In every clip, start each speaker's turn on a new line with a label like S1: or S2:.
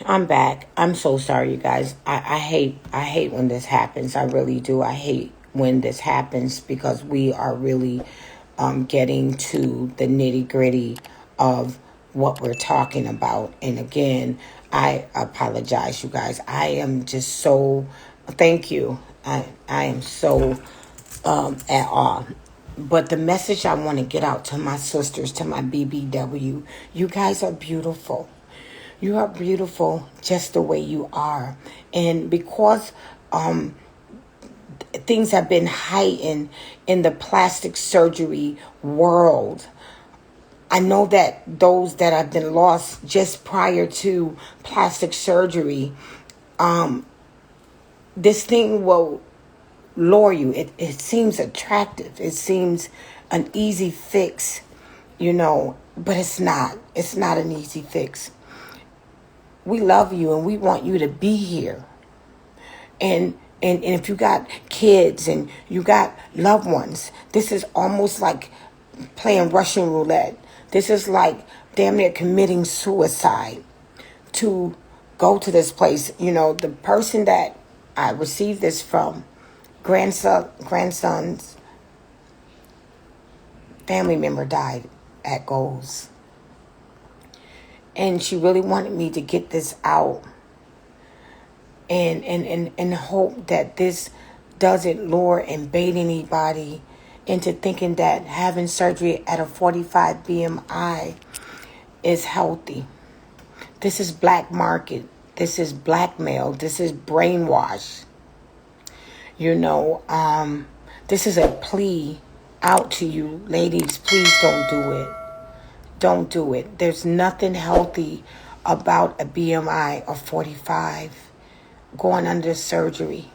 S1: I'm back. I'm so sorry, you guys. I hate when this happens. I really do. I hate when this happens because we are really getting to the nitty gritty of what we're talking about. And again, I apologize, you guys. I am just so. Thank you. I am so at awe. But the message I want to get out to my sisters, to my BBW, you guys are beautiful. You are beautiful just the way you are. And because things have been heightened in the plastic surgery world, I know that those that have been lost just prior to plastic surgery, this thing will lure you. It seems attractive. It seems an easy fix, but it's not. It's not an easy fix. We love you and we want you to be here. And if you got kids and you got loved ones, this is almost like playing Russian roulette. This is like damn near committing suicide to go to this place. The person that I received this from, grandson's family member died at Goals. And she really wanted me to get this out and hope that this doesn't lure and bait anybody into thinking that having surgery at a 45 BMI is healthy. This is black market. This is blackmail. This is brainwash. This is a plea out to you. Ladies, please don't do it. Don't do it. There's nothing healthy about a BMI of 45 going under surgery.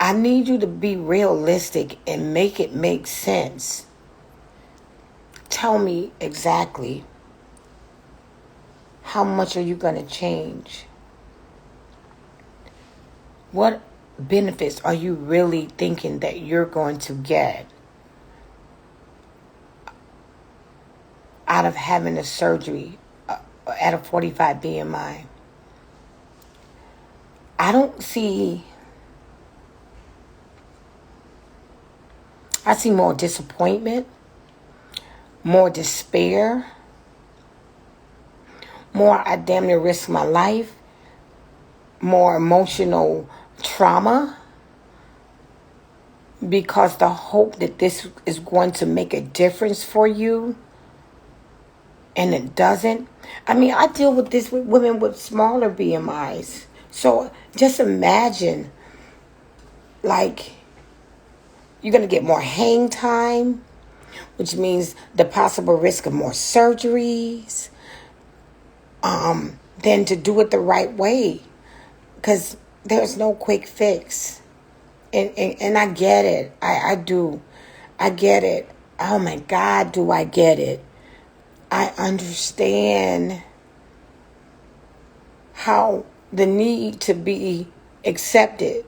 S1: I need you to be realistic and make it make sense. Tell me exactly how much are you going to change? What benefits are you really thinking that you're going to get out of having a surgery at a 45 BMI? I see more disappointment, more despair, more I damn near risk my life, more emotional trauma, because the hope that this is going to make a difference for you, and it doesn't. I deal with this with women with smaller BMIs. So just imagine, like, you're going to get more hang time, which means the possible risk of more surgeries, than to do it the right way. Because there's no quick fix. And I get it. I do. I get it. Oh my God, do I get it. I understand how the need to be accepted,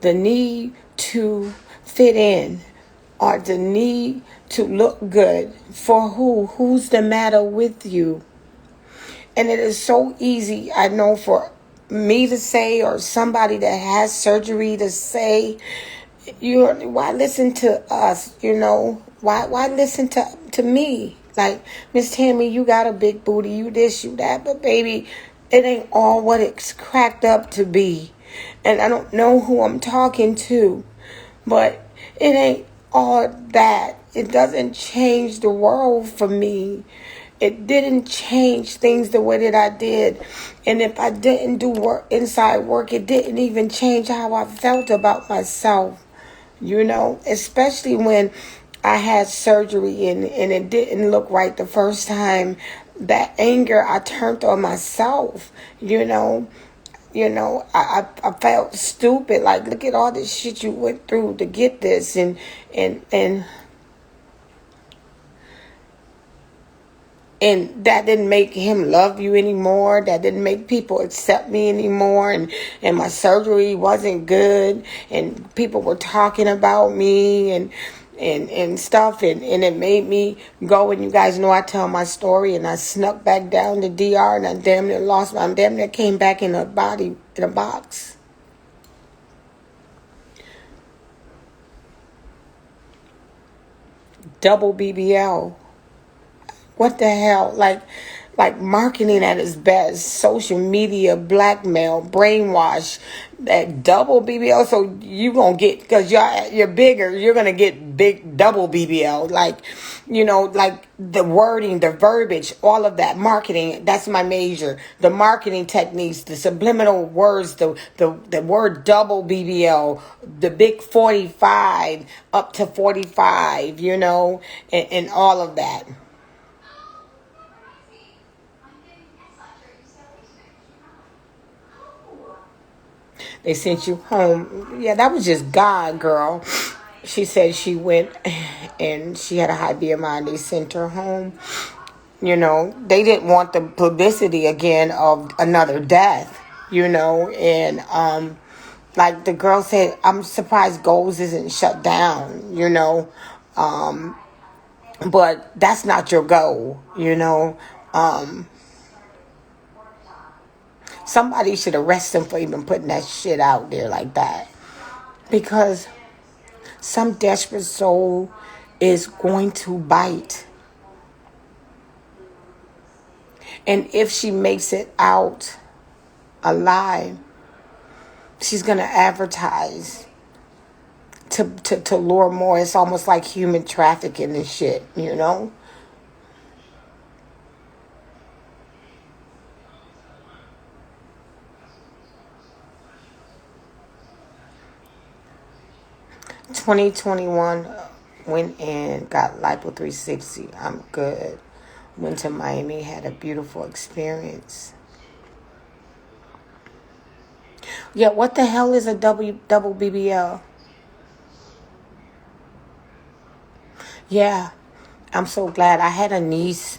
S1: the need to fit in, or the need to look good for who? Who's the matter with you? And it is so easy, I know, for me to say, or somebody that has surgery to say, why listen to us? Why listen to me? Like, Miss Tammy, you got a big booty, you this, you that, but baby, it ain't all what it's cracked up to be. And I don't know who I'm talking to, but it ain't all that. It doesn't change the world for me. It didn't change things the way that I did. And if I didn't do inside work, it didn't even change how I felt about myself. Especially when I had surgery and it didn't look right the first time. That anger I turned on myself, I felt stupid. Like, look at all this shit you went through to get this, and that didn't make him love you anymore. That didn't make people accept me anymore. And my surgery wasn't good, and people were talking about me, and and stuff, and it made me go. And you guys know I tell my story, and I snuck back down to DR, and I damn near lost my, I damn near came back in a body, in a box. Double BBL. What the hell? Like marketing at its best, social media blackmail, brainwash, that double BBL. So you gonna get, because you're bigger, you're gonna get big double BBL. Like, like the wording, the verbiage, all of that marketing. That's my major. The marketing techniques, the subliminal words, the word double BBL, the big 45 up to 45, and all of that. They sent you home. Yeah, that was just God, girl. She said she went and she had a high BMI and they sent her home. They didn't want the publicity again of another death, and like the girl said, I'm surprised Goals isn't shut down, but that's not your goal, Somebody should arrest him for even putting that shit out there like that. Because some desperate soul is going to bite. And if she makes it out alive, she's going to advertise to lure more. It's almost like human trafficking and shit, 2021, went in, got Lipo 360. I'm good. Went to Miami, had a beautiful experience. Yeah, what the hell is a double BBL? Yeah, I'm so glad. I had a niece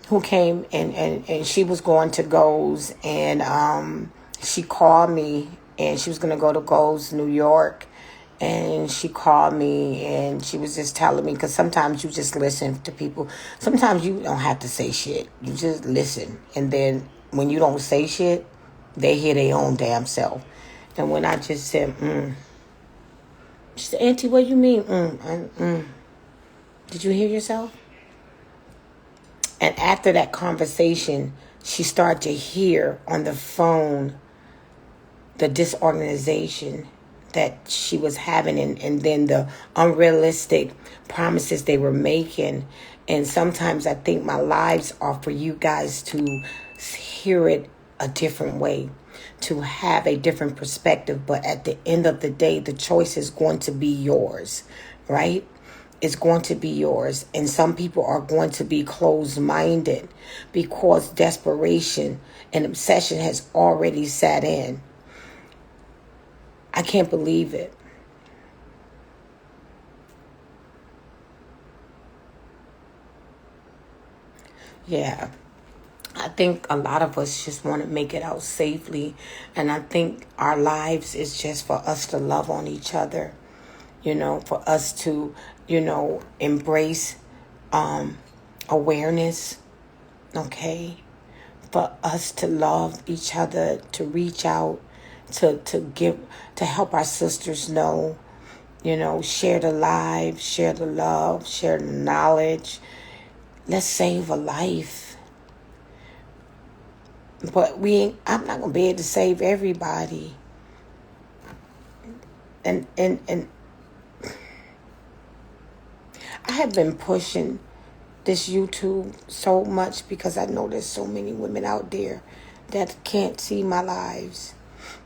S1: who came and she was going to Goals, and she called me, and she was going to go to Goals, New York. And she called me and she was just telling me, because sometimes you just listen to people. Sometimes you don't have to say shit. You just listen. And then when you don't say shit, they hear their own damn self. And when I just said, she said, Auntie, what do you mean, Did you hear yourself? And after that conversation, she started to hear on the phone the disorganization that she was having, and then the unrealistic promises they were making. And sometimes I think my lives are for you guys to hear it a different way, to have a different perspective. But at the end of the day, the choice is going to be yours, right? It's going to be yours. And some people are going to be closed-minded because desperation and obsession has already set in. I can't believe it. Yeah. I think a lot of us just want to make it out safely. And I think our lives is just for us to love on each other. For us to, embrace awareness. Okay? For us to love each other, to reach out, to give, to help our sisters know, share the lives, share the love, share the knowledge. Let's save a life. But I'm not gonna be able to save everybody. And I have been pushing this YouTube so much because I know there's so many women out there that can't see my lives.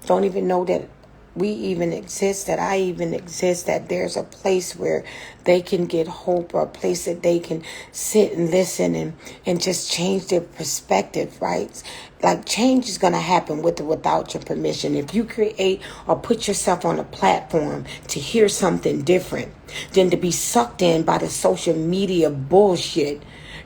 S1: Don't even know that we even exist, that I even exist, that there's a place where they can get hope, or a place that they can sit and listen and just change their perspective, right? Like, change is going to happen with or without your permission. If you create or put yourself on a platform to hear something different than to be sucked in by the social media bullshit,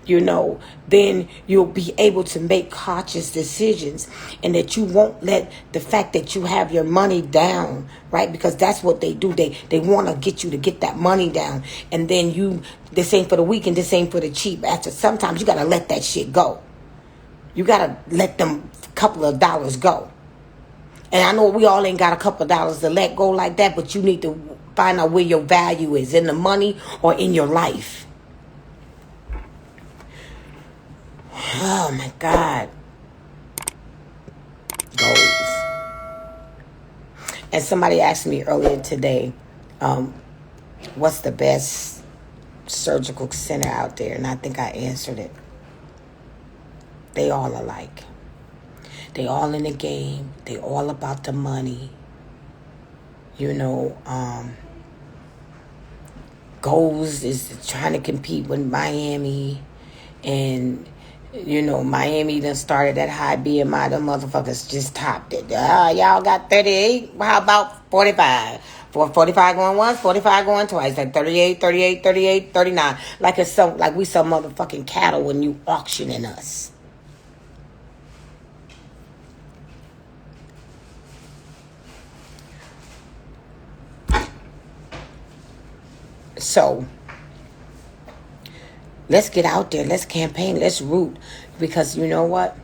S1: then you'll be able to make conscious decisions, and that you won't let the fact that you have your money down, right? Because that's what they do. They want to get you to get that money down, and then this ain't for the weak and this ain't for the cheap. After sometimes you got to let that shit go. You got to let them couple of dollars go. And I know we all ain't got a couple of dollars to let go like that, but you need to find out where your value is, in the money or in your life. Oh my God. Goals. And somebody asked me earlier today, what's the best surgical center out there? And I think I answered it. They all alike. They all in the game. They all about the money. Goals is trying to compete with Miami. And, Miami done started that high BMI. Them motherfuckers just topped it. Y'all got 38. How about 45? 45 going once, 45 going twice. Like 38, 38, 38, 39. Like we some motherfucking cattle when you auctioning us. So, let's get out there. Let's campaign. Let's root. Because you know what?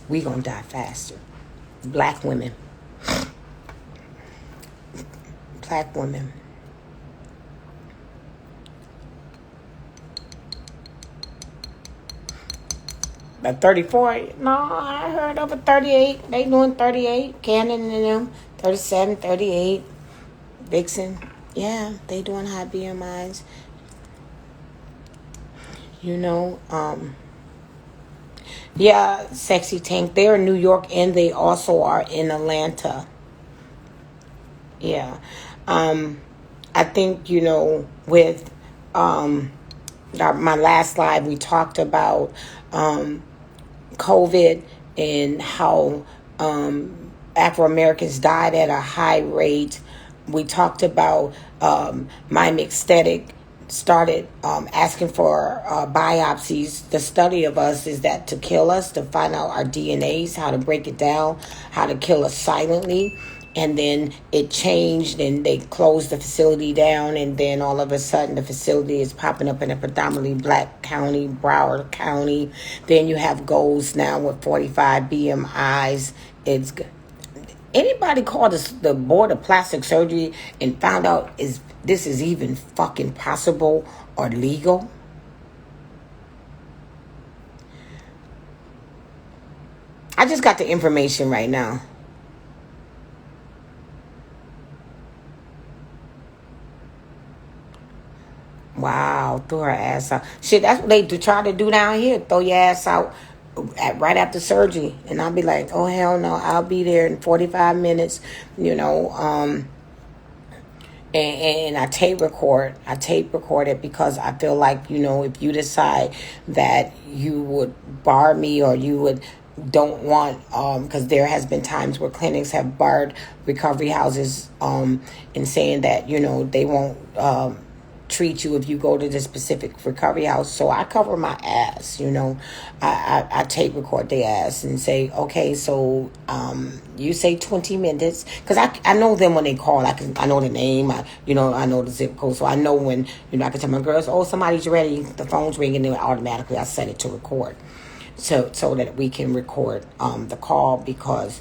S1: We gonna die faster. Black women. Black women. But 34, no, I heard over 38. They doing 38. Cannon and them. 37, 38. Vixen. Yeah, they doing high BMIs. Yeah, Sexy Tank. They're in New York and they also are in Atlanta. Yeah. I think, with my last live, we talked about COVID and how Afro-Americans died at a high rate. We talked about my mixtetic started asking for biopsies. The study of us is that to kill us, to find out our DNAs, how to break it down, how to kill us silently. And then it changed and they closed the facility down. And then all of a sudden the facility is popping up in a predominantly black county, Broward County. Then you have goals now with 45 BMIs. It's anybody called the board of plastic surgery and found out this is even fucking possible or legal? I just got the information right now. Wow, threw her ass out. Shit, that's what they try to do down here. Throw your ass out right after surgery. And I'll be like, oh, hell no. I'll be there in 45 minutes, and I tape record. I tape record it because I feel like, if you decide that you would bar me or you would don't want, because there has been times where clinics have barred recovery houses in saying that, they won't treat you if you go to the specific recovery house. So I cover my ass, I tape record their ass and say, okay, so you say 20 minutes, because I know them when they call. I know the name, I know the zip code, so I know when, I can tell my girls, oh, somebody's ready, the phone's ringing, and automatically I set it to record, so that we can record the call, because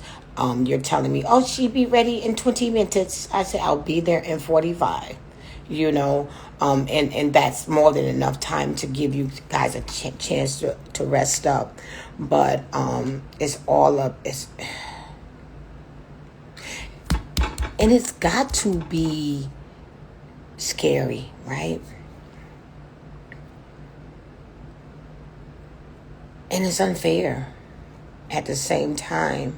S1: you're telling me, oh, she'd be ready in 20 minutes. I said, I'll be there in 45. And that's more than enough time to give you guys a chance to rest up. But it's all up. And it's got to be scary, right? And it's unfair at the same time.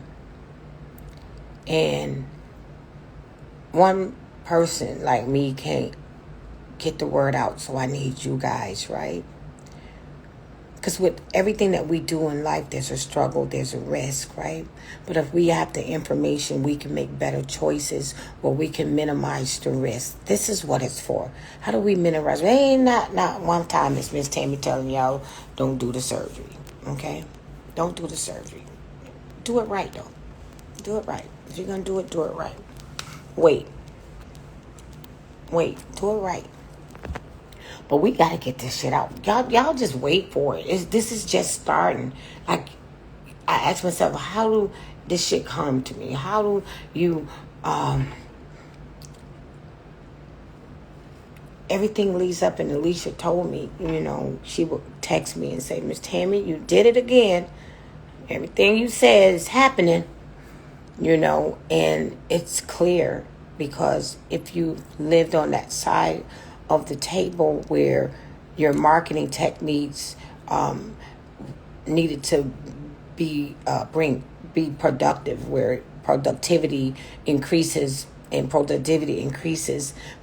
S1: And one person like me can't get the word out, so I need you guys, right, Because with everything that we do in life, there's a struggle, there's a risk, right? But if we have the information, we can make better choices, or we can minimize the risk. This is what it's for. How do we minimize? It ain't not one time is Miss Tammy telling y'all, don't do the surgery, okay? Don't do the surgery. Do it right, though. Do it right. If you're going to do it right. Wait, do it right. But we got to get this shit out. Y'all just wait for it. This is just starting. I ask myself, how do this shit come to me? How do you, everything leads up, and Alicia told me, she would text me and say, Miss Tammy, you did it again. Everything you said is happening, and it's clear, because if you lived on that side of the table where your marketing techniques needed to be productive, where productivity increases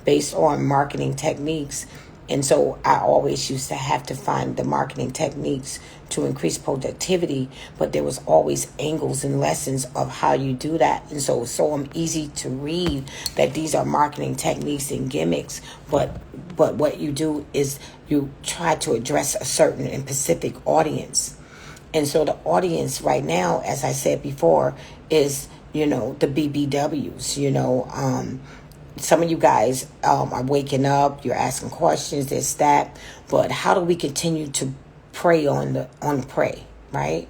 S1: based on marketing techniques. And so I always used to have to find the marketing techniques to increase productivity, but there was always angles and lessons of how you do that. And so easy to read that these are marketing techniques and gimmicks, but what you do is you try to address a certain and specific audience. And so the audience right now, as I said before, is, the BBWs, some of you guys are waking up, you're asking questions, this, that, but how do we continue to prey on prey, right?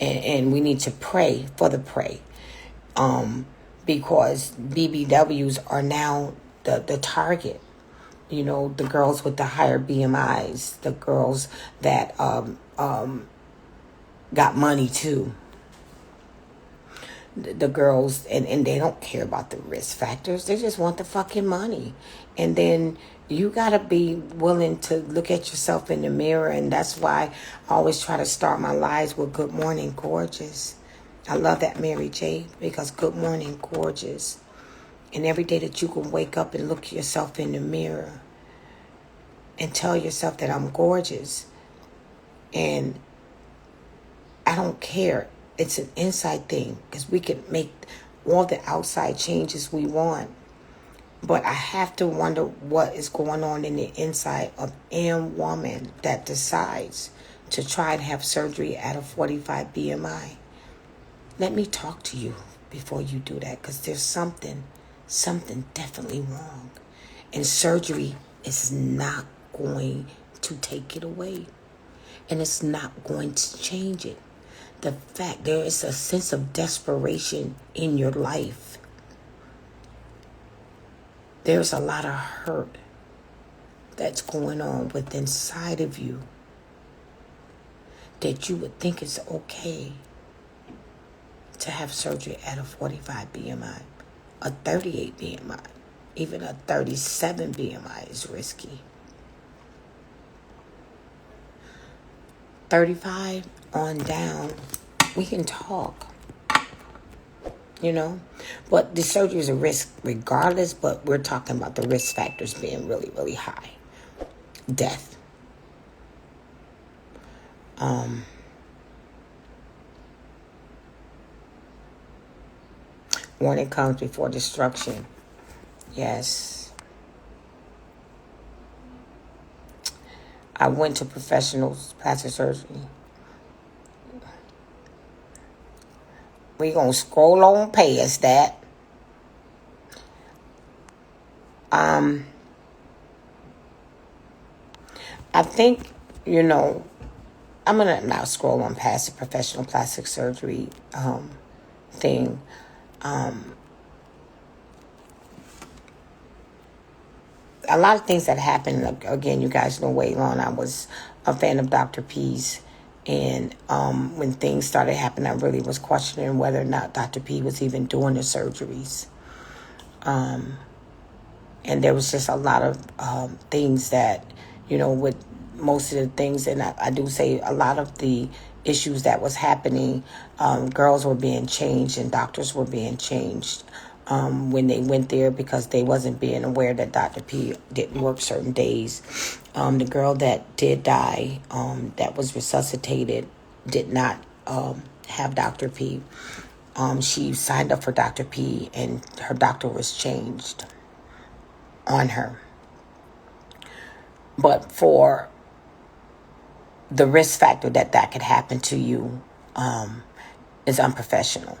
S1: And we need to pray for the prey, because BBWs are now the target. The girls with the higher BMIs, the girls that got money too. The girls, and they don't care about the risk factors. They just want the fucking money. And then you got to be willing to look at yourself in the mirror. And that's why I always try to start my lives with good morning, gorgeous. I love that, Mary J, because good morning, gorgeous. And every day that you can wake up and look yourself in the mirror and tell yourself that I'm gorgeous. And I don't care. It's an inside thing, because we can make all the outside changes we want. But I have to wonder what is going on in the inside of any woman that decides to try and have surgery at a 45 BMI. Let me talk to you before you do that, because there's something definitely wrong. And surgery is not going to take it away. And it's not going to change it. The fact there is a sense of desperation in your life. There's a lot of hurt that's going on within inside of you, that you would think it's okay to have surgery at a 45 BMI, a 38 BMI, even a 37 BMI is risky. 35 on down, we can talk, But the surgery is a risk regardless, but we're talking about the risk factors being really, really high. Death. Warning comes before destruction. Yes. I went to professional plastic surgery. We're going to scroll on past that. I think, I'm going to now scroll on past the professional plastic surgery thing. A lot of things that happened. Again, you guys know Waylon, I was a fan of Dr. P's. And when things started happening, I really was questioning whether or not Dr. P was even doing the surgeries. And there was just a lot of things that, with most of the things, and I do say a lot of the issues that was happening, girls were being changed and doctors were being changed when they went there, because they wasn't being aware that Dr. P didn't work certain days. The girl that did die, that was resuscitated, did not have Dr. P. She signed up for Dr. P, and her doctor was changed on her. But for the risk factor that could happen to you is unprofessional.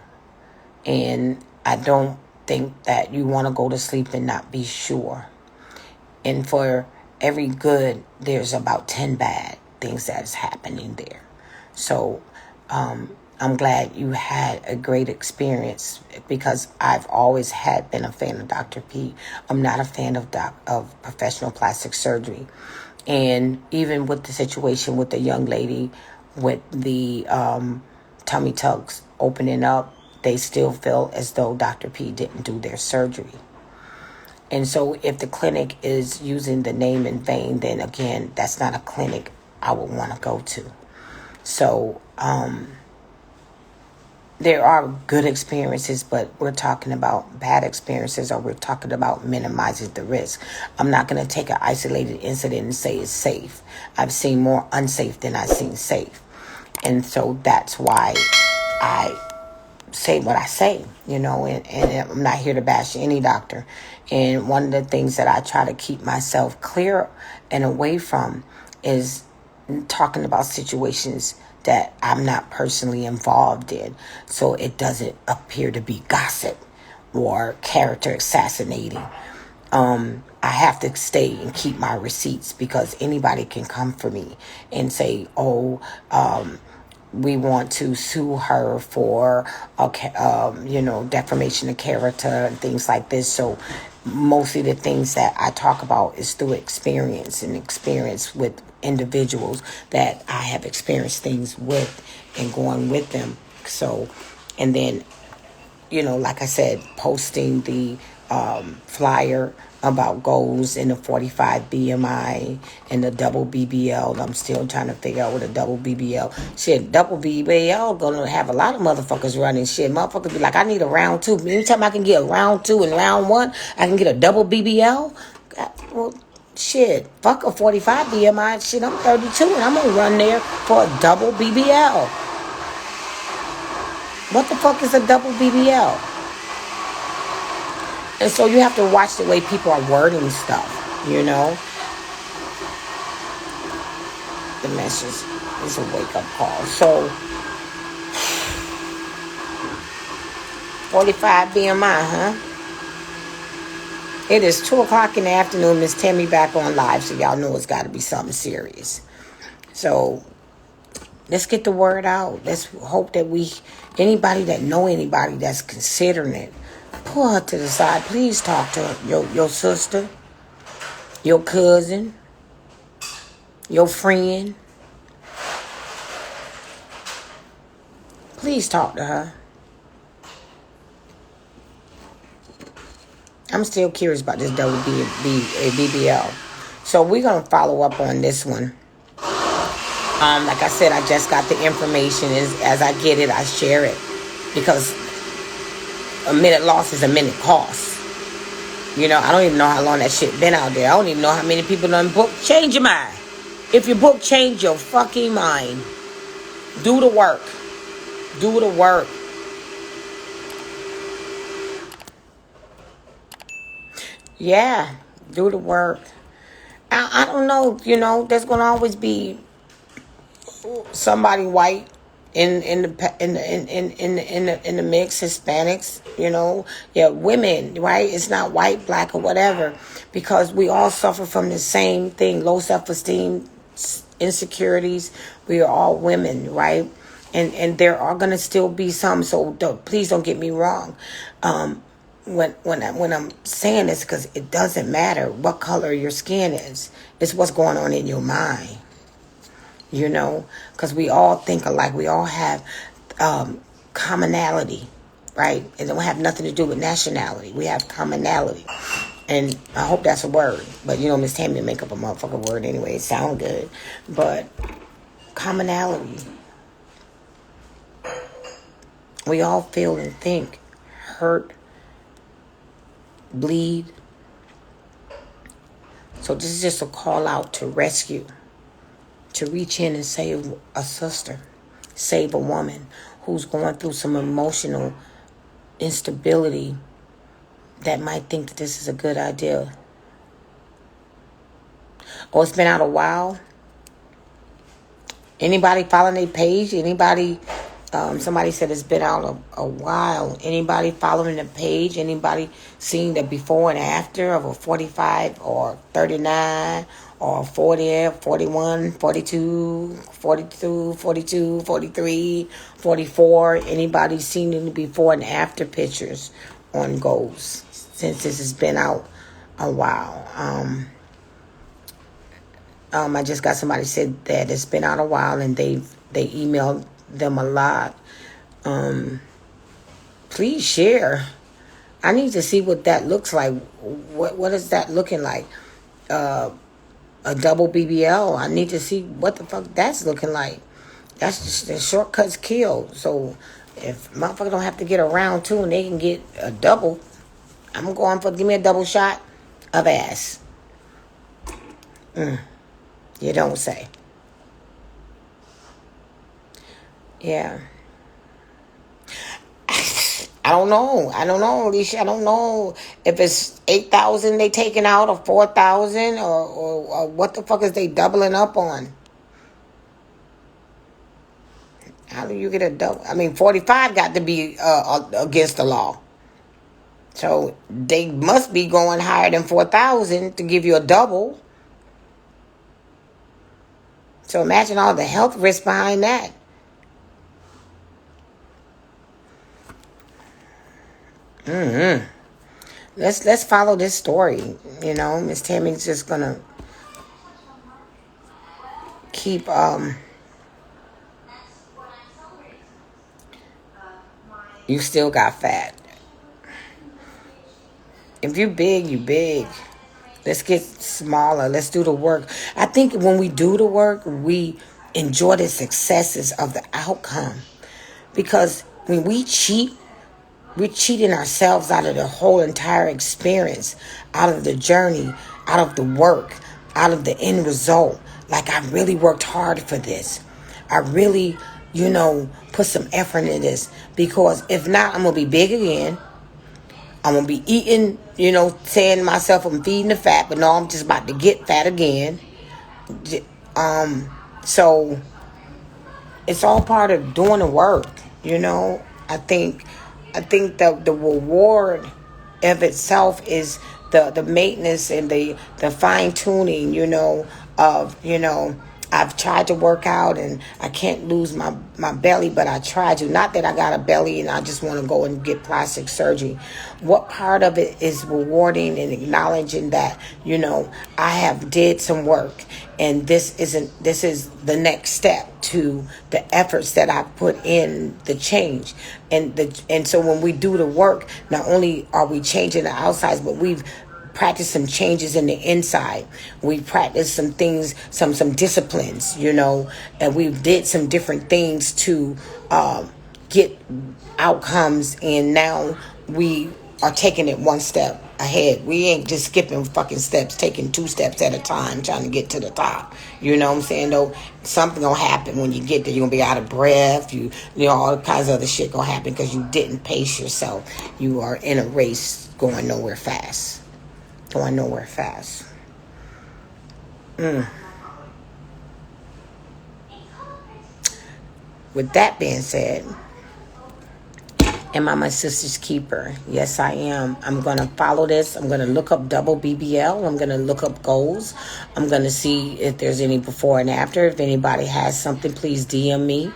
S1: And I don't think that you want to go to sleep and not be sure. And for every good, there's about 10 bad things that is happening there. So I'm glad you had a great experience, because I've always been a fan of Dr. P. I'm not a fan of professional plastic surgery. And even with the situation with the young lady with the tummy tucks opening up, they still feel as though Dr. P didn't do their surgery. And so if the clinic is using the name in vain, then again, that's not a clinic I would want to go to. So there are good experiences, but we're talking about bad experiences, or we're talking about minimizing the risk. I'm not going to take an isolated incident and say it's safe. I've seen more unsafe than I've seen safe. And so that's why I say what I say, and I'm not here to bash any doctor. And one of the things that I try to keep myself clear and away from is talking about situations that I'm not personally involved in, so it doesn't appear to be gossip or character assassinating. I have to stay and keep my receipts, because anybody can come for me and say, we want to sue her for, defamation of character and things like this. So mostly the things that I talk about is through experience with individuals that I have experienced things with and going with them. So, and then, like I said, posting the flyer about goals in the 45 BMI and the double BBL. I'm still trying to figure out what a double BBL. Shit, double BBL gonna have a lot of motherfuckers running shit. Motherfuckers be like, I need a round 2. Anytime I can get a round 2 and round 1, I can get a double BBL. Well, shit, fuck a 45 BMI. Shit, I'm 32 and I'm gonna run there for a double BBL. What the fuck is a double BBL? And so you have to watch the way people are wording stuff, The message is a wake-up call. So, 45 BMI, huh? It is 2 o'clock in the afternoon. Miss Tammy back on live, so y'all know it's got to be something serious. So, let's get the word out. Let's hope that anybody that know anybody that's considering it, pull her to the side. Please talk to her. Your sister, your cousin, your friend. Please talk to her. I'm still curious about this double BBL. So we're going to follow up on this one. Like I said, I just got the information. As I get it, I share it. Because a minute loss is a minute cost. I don't even know how long that shit been out there. I don't even know how many people done book. Change your mind. If you book, change your fucking mind. Do the work. Do the work. Yeah, do the work. I don't know. There's gonna always be somebody white in the mix, Hispanics, women, right? It's not white, black, or whatever, because we all suffer from the same thing: low self-esteem, insecurities. We are all women, right? And there are gonna still be some. So please don't get me wrong. When I'm saying this, because it doesn't matter what color your skin is. It's what's going on in your mind. Because we all think alike. We all have commonality, right? It don't have nothing to do with nationality. We have commonality. And I hope that's a word. But, Miss Tammy make up a motherfucking word anyway. It sound good. But commonality. We all feel and think, hurt, bleed, So this is just a call out to rescue, to reach in and save a sister, save a woman who's going through some emotional instability that might think that this is a good idea. Oh, it's been out a while. Anybody following their page? Anybody? Somebody said it's been out a while. Anybody following the page? Anybody seeing the before and after of a 45 or 39 or 40, 41, 42, 42, 42, 43, 44? Anybody seen the before and after pictures on goals since this has been out a while? I just got somebody said that it's been out a while and they emailed them a lot. Please share. I need to see what that looks like. What is that looking like? A double BBL. I need to see what the fuck that's looking like. That's just the shortcuts kill. So if motherfuckers don't have to get around two and they can get a double, I'm going for give me a double shot of ass. You don't say. Yeah. I don't know, Alicia. I don't know if it's 8,000 they taking out or 4,000 or what the fuck is they doubling up on? How do you get a double? I mean, 45 got to be against the law. So they must be going higher than 4,000 to give you a double. So imagine all the health risks behind that. Let's follow this story. You know, Miss Tammy's just gonna keep you still got fat. If you big, you big. Let's get smaller. Let's do the work. I think when we do the work, we enjoy the successes of the outcome. Because when we cheat, we're cheating ourselves out of the whole entire experience, out of the journey, out of the work, out of the end result. Like, I really worked hard for this. I really, put some effort into this. Because if not, I'm going to be big again. I'm going to be eating, saying to myself I'm feeding the fat, but no, I'm just about to get fat again. So it's all part of doing the work, I think the reward of itself is the maintenance and the fine tuning, I've tried to work out and I can't lose my belly, but I try to. Not that I got a belly and I just want to go and get plastic surgery. What part of it is rewarding and acknowledging that, I have did some work and this is the next step to the efforts that I put in the change. And so when we do the work, not only are we changing the outsides, but we've practice some changes in the inside. We practice some things, some disciplines, and we did some different things to get outcomes. And now we are taking it one step ahead. We ain't just skipping fucking steps, taking 2 steps at a time, trying to get to the top. You know what I'm saying? Though something gonna happen when you get there. You're gonna be out of breath. All kinds of other shit gonna happen because you didn't pace yourself. You are in a race going nowhere fast. With that being said, am I my sister's keeper? Yes, I am. I'm going to follow this. I'm going to look up Double BBL. I'm going to look up goals. I'm going to see if there's any before and after. If anybody has something, please DM me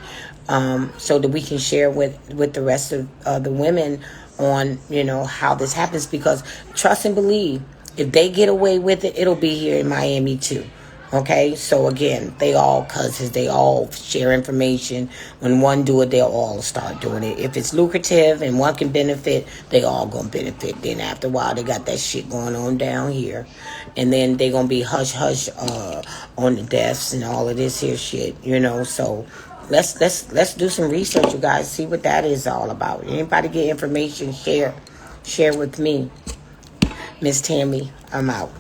S1: so that we can share with the rest of the women on, how this happens. Because trust and believe, if they get away with it, it'll be here in Miami too. Okay, so again, they all cousins, they all share information. When one do it, they'll all start doing it. If it's lucrative and one can benefit, they all gonna benefit. Then after a while, they got that shit going on down here, and then they gonna be hush hush on the deaths and all of this here shit. So let's do some research, you guys. See what that is all about. Anybody get information, share with me. Miss Tammy, I'm out.